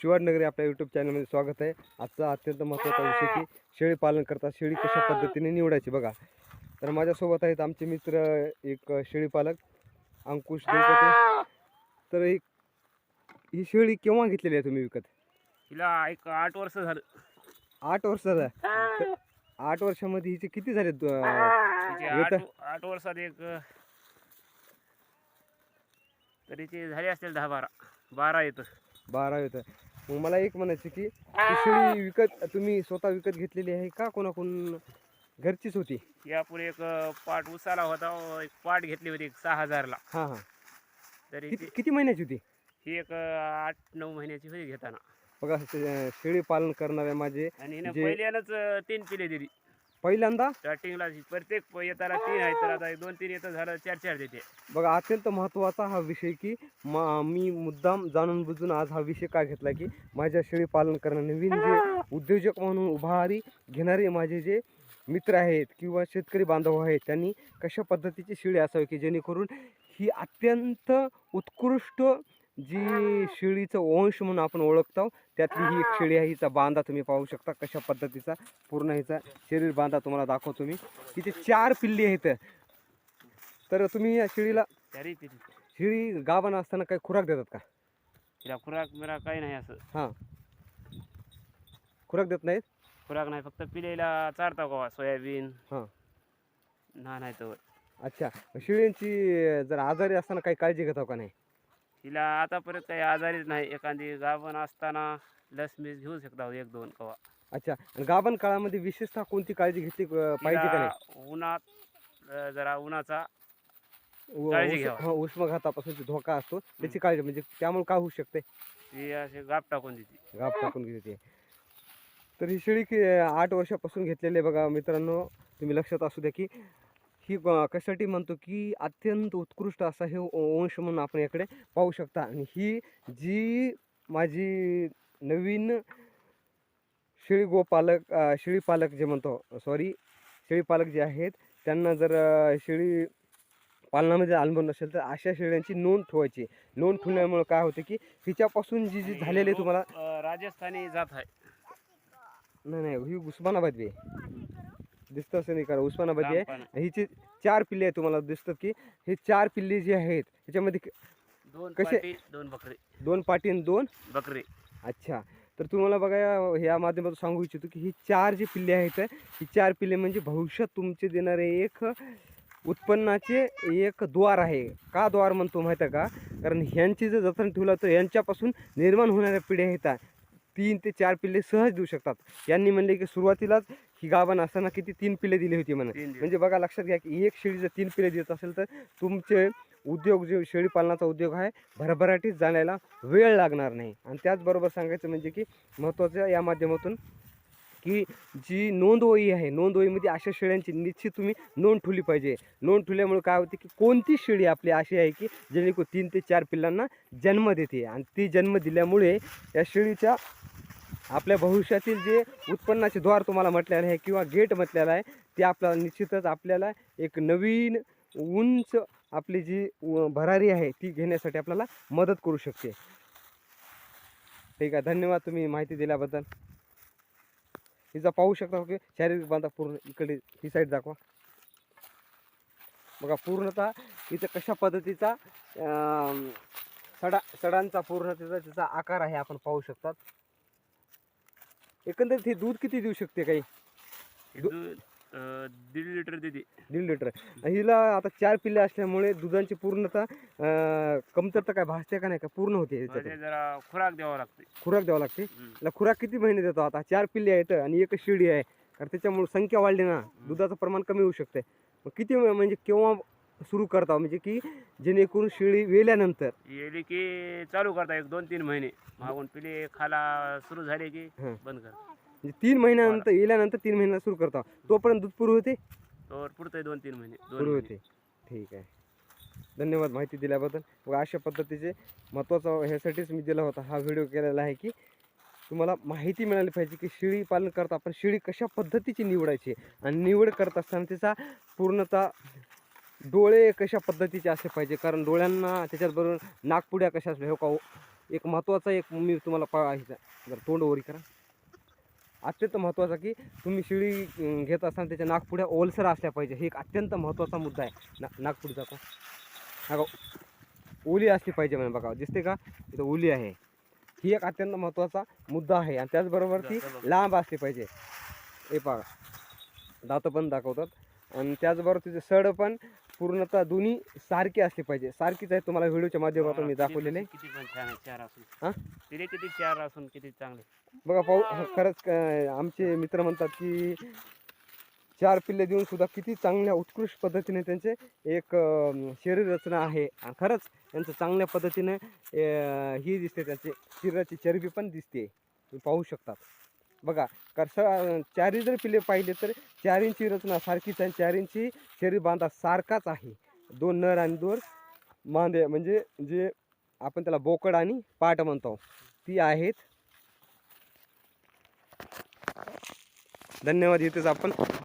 शिवाजीनगरी आपल्या यूट्यूब चॅनलमध्ये स्वागत आहे। आजचा अत्यंत महत्त्वाचा विषय की शेळी पालन करता शेळी कशा पद्धतीने निवडायची बघा। तर माझ्यासोबत आहेत आमचे मित्र एक शेळी पालक अंकुश देवपते। तर ही शेळी केव्हा घेतलेली आहे तुम्ही विकत? हिला एक 8 वर्ष झालं। 8 वर्ष झालं। तर 8 वर्षामध्ये हिचे किती झाले तिचे वेत? 8 वर्षात एक तरीचे झाले असतील 10-12 येतं। 12 येतं। मग मला एक म्हणायचं की ही शेळी विकत तुम्ही स्वतः विकत घेतलेली आहे का कोणाकडून घरचीच होती? यापुढे एक पाट उसाला होता, एक पाट घेतली होती 6,000 ला। हां हां। तरी किती किती महिन्याची होती? ही एक 8-9 महिन्याची होती घेताना। बघा शेळी पालन करणारे माझे आणि हिने जे पहिल्यानंच 3 पिले दिली पहिल्यांदा स्टार्टिंगला। प्रत्येक येताना 3 आहे, तर आता 2-3 येतं झालं 4-4 देते। बघा अत्यंत महत्त्वाचा हा विषय की मी मुद्दाम जाणून बुजून आज हा विषय का घेतला की माझ्या शेळी पालन करणं नवीन जे उद्योजक म्हणून उभारी घेणारे माझे जे मित्र आहेत किंवा शेतकरी बांधव आहेत त्यांनी कशा पद्धतीची शेळी असावी की जेणेकरून ही अत्यंत उत्कृष्ट जी शेळीचं वंश म्हणून आपण ओळखतो त्यातली ही एक शेळी आहे। हिचा बांधा तुम्ही पाहू शकता कशा पद्धतीचा पूर्ण हिचा शरीर बांधा तुम्हाला दाखवतो मी। तिचे 4 पिल्ली आहेत। तर तुम्ही या शेळीला तरी पिली शेळी गाभण असताना काही खुराक देतात का? तिला खुराक मिरा काही नाही असं। हां, खुराक देत नाहीत? खुराक नाही, फक्त पिलेला चारता गोवा सोयाबीन हां, नाही तर। अच्छा। शेळींची जर आजारी असताना काही काळजी घेतो का नाही? तिला आतापर्यंत काही आजारीच नाही। एखादी गाभण असताना लस-मीस घेऊ शकता 1-2 कवा। अच्छा। आणि गाभण काळामध्ये विशेषतः कोणती काळजी घेतली पाहिजे का नाही? तिला उन्हात जरा उन्हाचा काळजी घ्यावा। उष्माघातापासून जो धोका असतो त्याची काळजी म्हणजे त्यामुळे काय होऊ शकते? ती अशी गाप टाकून देते। गाभ टाकून घेते। तर ही शेळी 8 वर्षापासून घेतलेली आहे बघा मित्रांनो। तुम्ही लक्षात असू द्या की ही कशासाठी म्हणतो की अत्यंत उत्कृष्ट असा हे वंश म्हणून आपण याकडे पाहू शकता। आणि ही जी माझी नवीन शेळी पालक जे म्हणतो शेळी पालक जे आहेत त्यांना जर शेळी पालनामध्ये अनुभव नसेल तर अशा शेळ्यांची नोंद ठेवायची। नोंद ठेवल्यामुळे काय होते की हिच्यापासून जी जी झालेली तुम्हाला राजस्थानी जात आहे। नाही ही उस्मानाबादी आहे, दिसतं असं नाही करा उस्मानाबादी आहे। लांब हिचे 4 पिल्ले आहे तुम्हाला दिसतात की हे 4 पिल्ले जे आहेत ह्याच्यामध्ये 2 कसे? पाटी 2 बकरे। 2 पाटी आणि 2 बकरे। अच्छा। तर तुम्हाला बघा ह्या माध्यमातून सांगू इच्छितो की ही 4 जी पिल्ले आहेत ही 4 पिल्ले म्हणजे भविष्यात तुमचे देणारे एक उत्पन्नाचे एक द्वार आहे। का द्वार म्हणतो माहिती आहे का? कारण ह्यांची जर जतन ठेवलं तर यांच्यापासून निर्माण होणाऱ्या पिढ्या आहेत 3 ते 4 पिल्ले सहज देऊ शकतात। यांनी म्हणले की सुरुवातीलाच ही गाभण असताना किती 3 पिल्ले दिली होती म्हणे। म्हणजे बघा लक्षात घ्या की एक शेळी जर 3 पिल्ले देत असेल तर तुमचे उद्योग जे शेळी पालनाचा उद्योग आहे भरभराटीत जाण्याला वेळ लागणार नाही। आणि त्याचबरोबर सांगायचं म्हणजे की महत्त्वाचं या माध्यमातून की जी नोंदवही आहे नोंदवहीमध्ये अशा शेळ्यांची निश्चित तुम्ही नोंद ठेवली पाहिजे। नोंद ठेवल्यामुळे काय होते की कोणती शेळी आपली अशी आहे की जेणेकरून 3 ते 4 पिल्लांना जन्म देते आणि ती जन्म दिल्यामुळे या शेळीच्या आपल्या भविष्यातील जे उत्पन्नाचे द्वार तुम्हाला म्हटलेलं आहे किंवा गेट म्हटलेलं आहे ते आपल्याला निश्चितच आपल्याला एक नवीन उंच आपली जी भरारी आहे ती घेण्यासाठी आपल्याला मदत करू शकते। ठीक आहे, धन्यवाद तुम्ही माहिती दिल्याबद्दल। हिचा पाहू शकता की शारीरिक बांधा पूर्ण इकडे ही साईड दाखवा बघा पूर्णतः इथं कशा पद्धतीचा सडांचा पूर्ण तिचा आकार आहे आपण पाहू शकतात। एकंदरीत हे दूध किती देऊ शकते काही? दूध 1.5 लिटर देते। 1.5 लिटर। हिला आता 4 पिल्ले असल्यामुळे दुधाची पूर्णतः कमतरता काय भासते का नाही का पूर्ण होते? म्हणजे जरा खुराक द्यावा लागते। खुराक द्यावं लागते। त्याला खुराक किती महिने देतो? आता 4 पिल्ले आहेत आणि एक शेळी आहे कारण त्याच्यामुळे संख्या वाढली ना दुधाचं प्रमाण कमी होऊ शकते। मग किती म्हणजे केव्हा सुरू करता म्हणजे की जेणेकरून शेळी वेल्यानंतर येली की चालू करता 1-2-3 महिने मागून पिले खाला सुरू झाले की बंद करता। म्हणजे 3 महिन्यानंतर येल्यानंतर 3 महिन्याला सुरू करता तोपर्यंत दूध पुरं होते? तर पुढे 2-3 महिने सुरू होते। ठीक आहे, धन्यवाद माहिती दिल्याबद्दल। व अशा पद्धतीचे महत्त्वाचा ह्यासाठीच मी दिला होता हा व्हिडिओ केलेला आहे की तुम्हाला माहिती मिळाली पाहिजे की शेळी पालन करता आपण शेळी कशा पद्धतीची निवडायची आणि निवड करत असताना त्याचा पूर्णतः डोळे कशा पद्धतीचे असले पाहिजे कारण डोळ्यांना त्याच्याचबरोबर नाकपुड्या कशा असल्या हो का एक महत्त्वाचा एक मी तुम्हाला जर तोंड वरी करा, अत्यंत महत्त्वाचा की तुम्ही शेळी घेत असताना त्याच्या नागपुड्या ओलसर असल्या पाहिजे. हे एक अत्यंत महत्त्वाचा मुद्दा आहे. नागपुडी दाखव, हा ओली असली पाहिजे म्हणे. बघा दिसते का इथं ओली आहे. ही एक अत्यंत महत्त्वाचा मुद्दा आहे. आणि त्याचबरोबर ती लांब असली पाहिजे. हे पहा दातं पण दाखवतात. आणि त्याचबरोबर तिचे सड पण पूर्णतः दोन्ही सारखी असली पाहिजे. सारखीच आहे, तुम्हाला व्हिडिओच्या माध्यमातून मी दाखवलेले. किती पण छान आहे चार असून. हां तिथे किती चार असून किती चांगले. बघा पाहू, खरंच आमचे मित्र म्हणतात की 4 पिल्ले देऊन सुद्धा किती चांगल्या उत्कृष्ट पद्धतीने त्यांचे एक शरीर रचना आहे. आणि खरंच त्यांचं चांगल्या पद्धतीने ही दिसते, त्यांची शरीराची चरबी पण दिसते, तुम्ही पाहू शकतात. बघा चारी जर पिल्ले पाहिले तर चारींची रचना सारखीच आहे. चारींची शरीर बांधा सारखाच आहे. 2 नर आणि 2 मांदे, म्हणजे जे आपण त्याला बोकड आणि पाट म्हणतो ती आहेत. धन्यवाद. इथेच आपण